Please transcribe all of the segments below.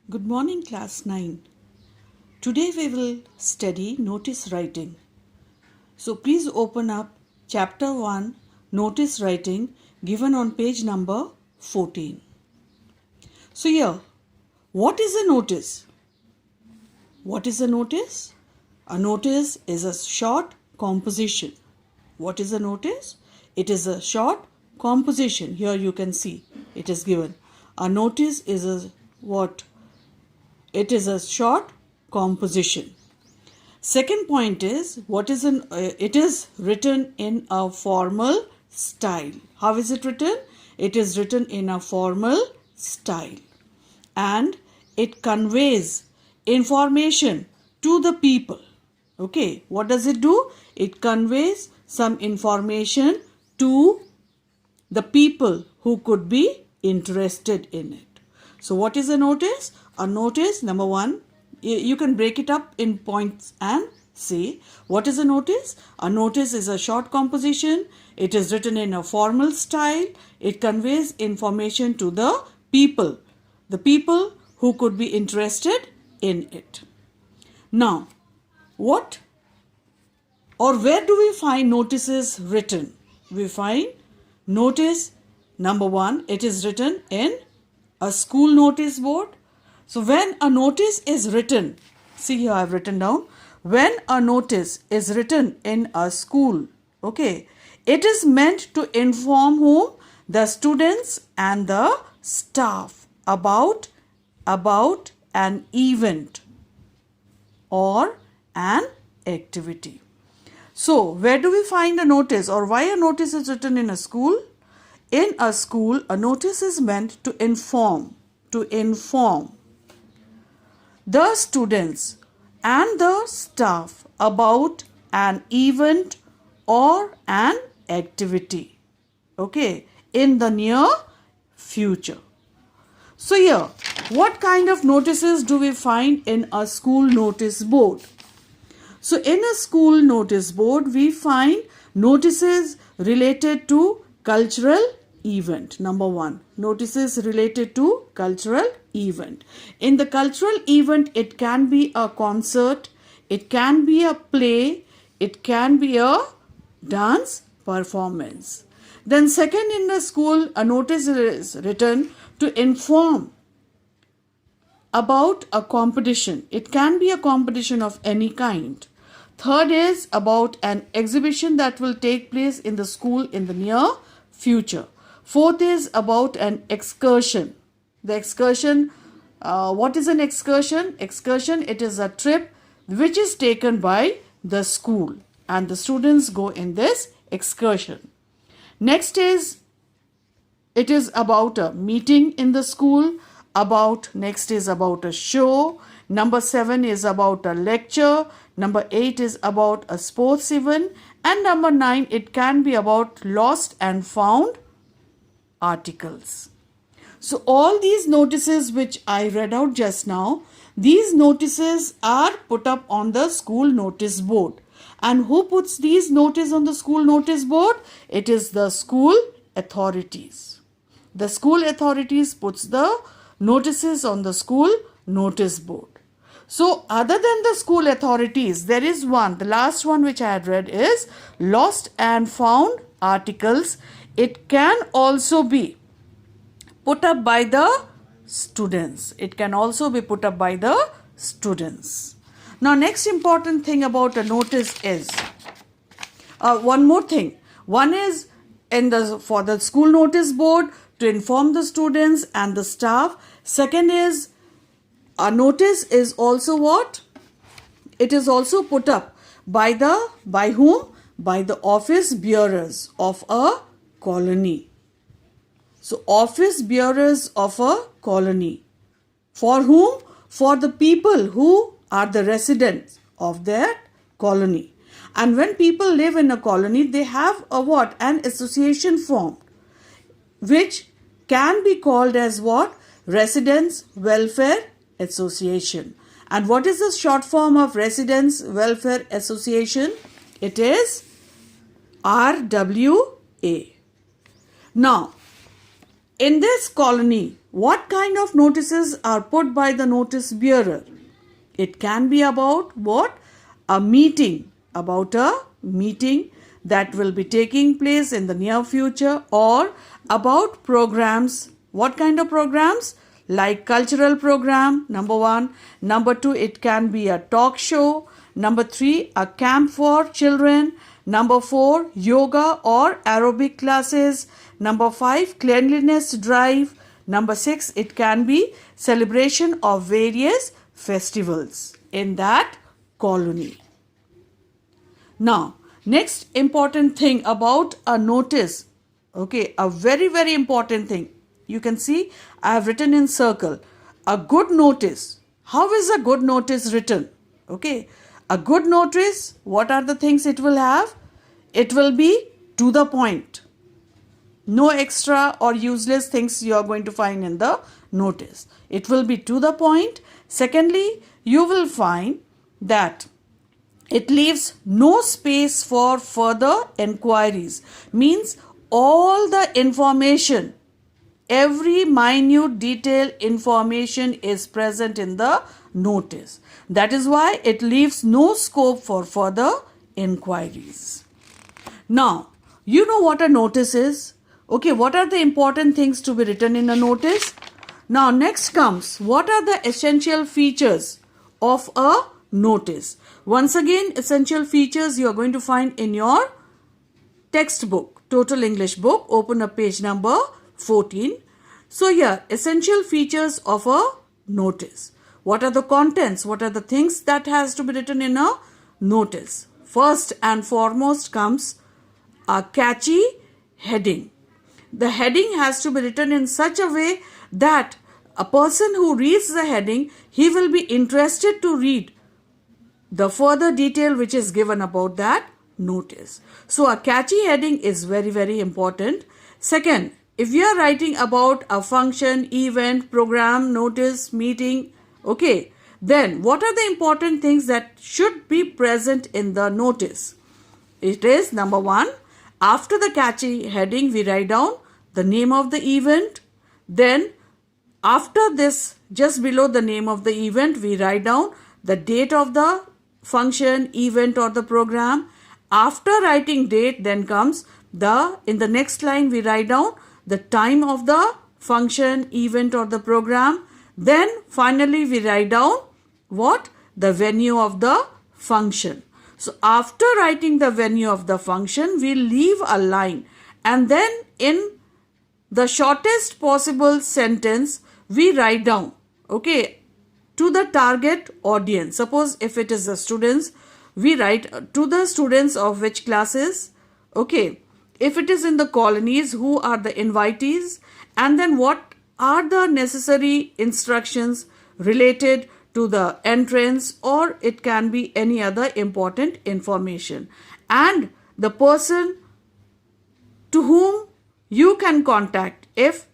Good morning, class 9. Today we will study notice writing. So please open up chapter 1, notice writing, given on page number 14. So here, what is a notice? What is a notice? A notice is a short composition. What is a notice? It is a short composition. Here you can see it is given. A notice is a what? It is a short composition. Second point is it is written in a formal style. How is it written? It is written in a formal style and it conveys information to the people. Okay, what does it do? It conveys some information to the people who could be interested in it. So what is a notice? A notice, number one, you can break it up in points and say, what is a notice? A notice is a short composition. It is written in a formal style. It conveys information to the people who could be interested in it. Now, what or where do we find notices written? We find notice, number one, it is written in a school notice board. So when a notice is written, see here I have written down, when a notice is written in a school, okay, it is meant to inform whom? The students and the staff about an event or an activity. So where do we find a notice or why a notice is written in a school? In a school, a notice is meant to inform the students and the staff about an event or an activity, okay, in the near future. So here, what kind of notices do we find in a school notice board? So in a school notice board, we find notices related to cultural event. Number one, notices related to cultural event. In the cultural event, it can be a concert, it can be a play, it can be a dance performance. Then second, in the school, a notice is written to inform about a competition. It can be a competition of any kind. Third is about an exhibition that will take place in the school in the near future. Fourth is about an excursion. The excursion, what is an excursion? Excursion, it is a trip which is taken by the school and the students go in this excursion. Next is, it is about a meeting in the school. Next is about a show. Number 7 is about a lecture. Number 8 is about a sports event. And number 9, it can be about lost and found articles. So all these notices which I read out just now, these notices are put up on the school notice board. And who puts these notices on the school notice board? It is the school authorities. The school authorities puts the notices on the school notice board. So other than the school authorities, there is one, the last one which I had read is lost and found articles. It can also be put up by the students. It can also be put up by the students. Now next important thing about a notice is, one more thing. One is for the school notice board to inform the students and the staff. Second is, a notice is also what? It is also put up by whom? By the office bearers of a colony. So office bearers of a colony. For whom? For the people who are the residents of their colony. And when people live in a colony, they have a what? An association formed, which can be called as what? Residents Welfare Association. And what is the short form of Residents Welfare Association? It is RWA. Now, in this colony, What kind of notices are put by the notice bearer? It can be about what? A meeting, about a meeting that will be taking place in the near future, or about programs. What kind of programs? Like cultural program, number 1. Number 2, it can be a talk show. Number 3, a camp for children. Number 4, yoga or aerobic classes. Number 5, cleanliness drive. Number 6, it can be celebration of various festivals in that colony. Now, next important thing about a notice. Okay, a very, very important thing. You can see I have written in circle. A good notice. How is a good notice written? Okay, a good notice, what are the things it will have? It will be to the point. No extra or useless things you are going to find in the notice. It will be to the point. Secondly, you will find that it leaves no space for further enquiries. Means all the information, every minute detail information is present in the notice. That is why it leaves no scope for further inquiries. Now, you know what a notice is. Okay, what are the important things to be written in a notice? Now, next comes, what are the essential features of a notice? Once again, essential features you are going to find in your textbook, Total English book. Open up page number 14. So here, essential features of a notice. What are the contents? What are the things that has to be written in a notice? First and foremost comes a catchy heading. The heading has to be written in such a way that a person who reads the heading, he will be interested to read the further detail which is given about that notice. So a catchy heading is very, very important. Second, if you are writing about a function, event, program, notice, meeting, okay, then what are the important things that should be present in the notice? It is number 1, after the catchy heading, we write down the name of the event. Then after this, just below the name of the event, we write down the date of the function, event or the program. After writing date, then comes in the next line, we write down the time of the function, event or the program. Then finally, we write down what? The venue of the function. So after writing the venue of the function, we leave a line, and then in the shortest possible sentence, we write down, okay, to the target audience. Suppose if it is the students, we write to the students of which classes, okay. If it is in the colonies, who are the invitees, and then what are the necessary instructions related to the entrance, or it can be any other important information, and the person to whom you can contact if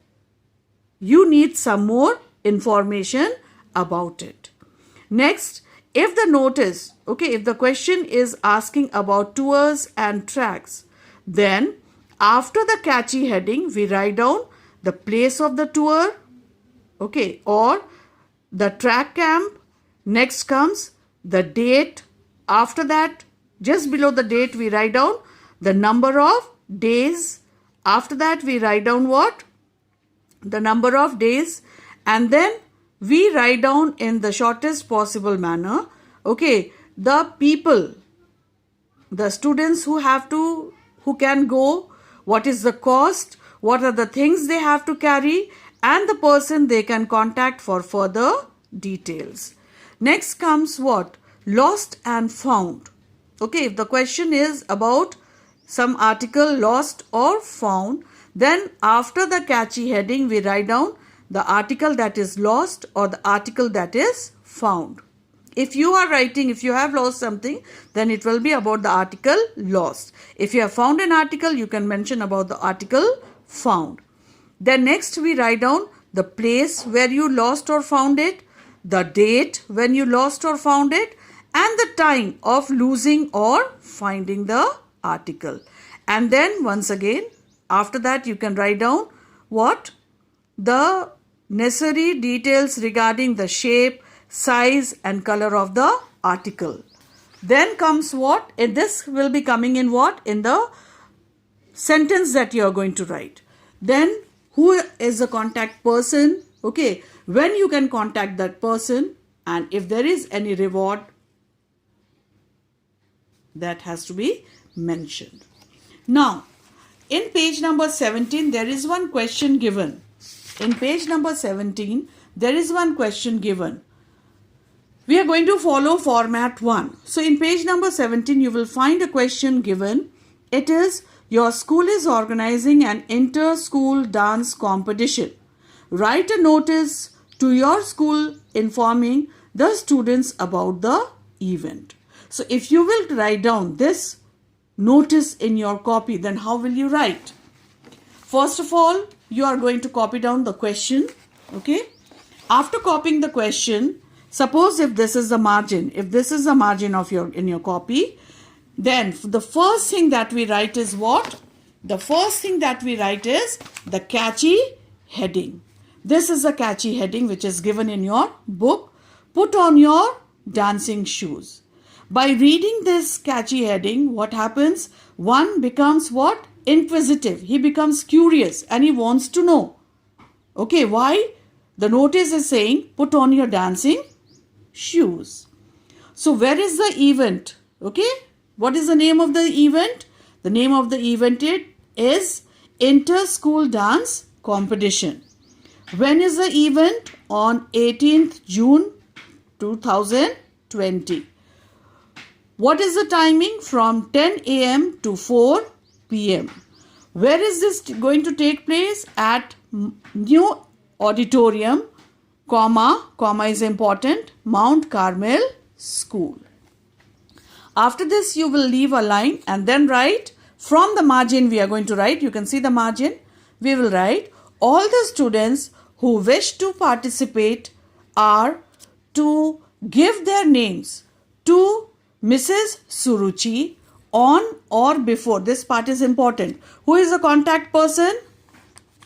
you need some more information about it. Next, if the notice, okay, if the question is asking about tours and tracks, then after the catchy heading, we write down the place of the tour, okay, or the track camp. Next comes the date. After that, just below the date, we write down the number of days. After that, we write down what? The number of days. And then we write down in the shortest possible manner, okay, the people, the students who can go, what is the cost, what are the things they have to carry, and the person they can contact for further details. Next comes what? Lost and found. Okay, if the question is about some article lost or found, then after the catchy heading, we write down the article that is lost or the article that is found. If you are writing, if you have lost something, then it will be about the article lost. If you have found an article, you can mention about the article found. Then next we write down the place where you lost or found it, the date when you lost or found it, and the time of losing or finding the article. And then once again, after that you can write down what? The necessary details regarding the shape, size and color of the article. Then comes what? This will be coming in what? In the sentence that you are going to write. Then who is the contact person? Okay, when you can contact that person, and if there is any reward, that has to be mentioned. Now, in page number 17, there is one question given. In page number 17, there is one question given. We are going to follow format 1. So, in page number 17, you will find a question given. It is, your school is organizing an inter-school dance competition. Write a notice to your school informing the students about the event. So, if you will write down this notice in your copy, then how will you write? First of all, you are going to copy down the question. Okay. After copying the question, suppose if this is the margin, if this is the margin of in your copy, then the first thing that we write is what? The first thing that we write is the catchy heading. This is the catchy heading which is given in your book. Put on your dancing shoes. By reading this catchy heading, what happens? One becomes what? Inquisitive. He becomes curious and he wants to know. Okay, why? The notice is saying, put on your dancing shoes. So, where is the event? Okay, what is the name of the event? The name of the event is Inter-School Dance Competition. When is the event? On 18th June 2020. What is the timing? From 10 a.m. to 4 p.m. Where is this going to take place? At New Auditorium, comma is important, Mount Carmel School. After this, you will leave a line and then write, from the margin we are going to write, you can see the margin, we will write, all the students who wish to participate are to give their names to Mrs. Suruchi on or before. This part is important. Who is the contact person?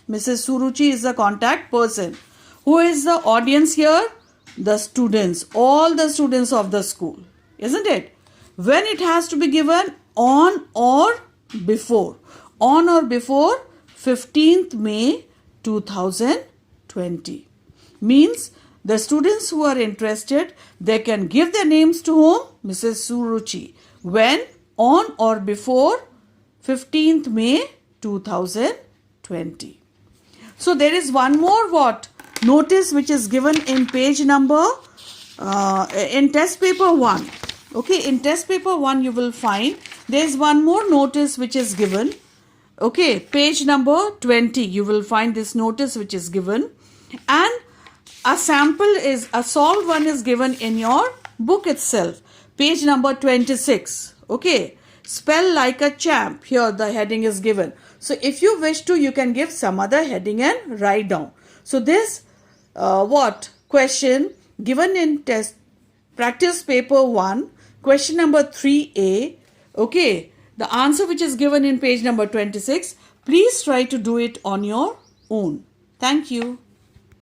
Mrs. Suruchi is the contact person. Who is the audience here? The students. All the students of the school. Isn't it? When it has to be given? On or before. On or before 15th May 2020. Means the students who are interested, they can give their names to whom? Mrs. Suruchi. When? On or before 15th May 2020. So there is one more what? Notice which is given in page number, in test paper 1. Okay, in test paper 1 you will find there is one more notice which is given. Okay, page number 20 you will find this notice which is given, and a sample is, a solved one is given in your book itself. Page number 26. Okay. Spell like a champ. Here the heading is given. So if you wish to, you can give some other heading and write down. So this question given in test practice paper 1, question number 3A. Okay. The answer which is given in page number 26. Please try to do it on your own. Thank you.